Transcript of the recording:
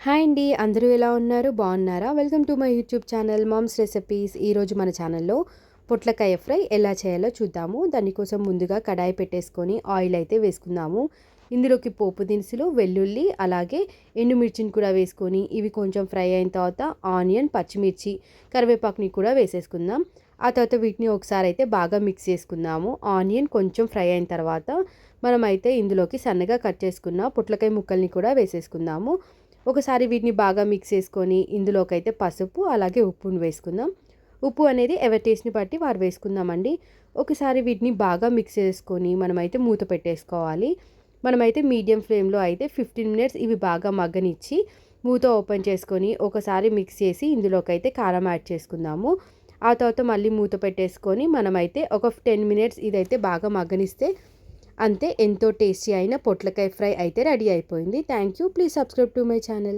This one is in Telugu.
హాయ్ అండి. అందరూ ఎలా ఉన్నారు? బాగున్నారా? Welcome to my YouTube channel moms recipes. ఈరోజు మన ఛానల్లో పొట్లకాయ ఫ్రై ఎలా చేయాలో చూద్దాము. దానికోసం ముందుగా కడాయి పెట్టేసుకొని ఆయిల్ అయితే వేసుకుందాము. ఇందులోకి పోపు దినుసులు, వెల్లుల్లి, అలాగే ఎండుమిర్చిని కూడా వేసుకొని ఇవి కొంచెం ఫ్రై అయిన తర్వాత ఆనియన్, పచ్చిమిర్చి, కరివేపాకుని కూడా వేసేసుకుందాం. ఆ తర్వాత వీటిని ఒకసారి అయితే బాగా మిక్స్ చేసుకుందాము. ఆనియన్ కొంచెం ఫ్రై అయిన తర్వాత మనమైతే ఇందులోకి సన్నగా కట్ చేసుకున్న పొట్లకాయ ముక్కల్ని కూడా వేసేసుకుందాము. ఒకసారి వీటిని బాగా మిక్స్ చేసుకొని ఇందులోకైతే పసుపు అలాగే ఉప్పును వేసుకుందాం. ఉప్పు అనేది ఎవరి టేస్ట్ని బట్టి వారు వేసుకుందామండి. ఒకసారి వీటిని బాగా మిక్స్ చేసుకొని మనమైతే మూత పెట్టేసుకోవాలి. మనమైతే మీడియం ఫ్లేమ్లో అయితే 15 మినిట్స్ ఇవి బాగా మగ్గనిచ్చి మూత ఓపెన్ చేసుకొని ఒకసారి మిక్స్ చేసి ఇందులోకైతే కారం యాడ్ చేసుకుందాము. ఆ తర్వాత మళ్ళీ మూత పెట్టేసుకొని మనమైతే ఒక 10 మినిట్స్ ఇదైతే బాగా మగ్గనిస్తే అంతే, ఎంతో టేస్టీ అయిన పొట్లకాయ ఫ్రై అయితే రెడీ అయిపోయింది. Thank you. Please subscribe to my channel.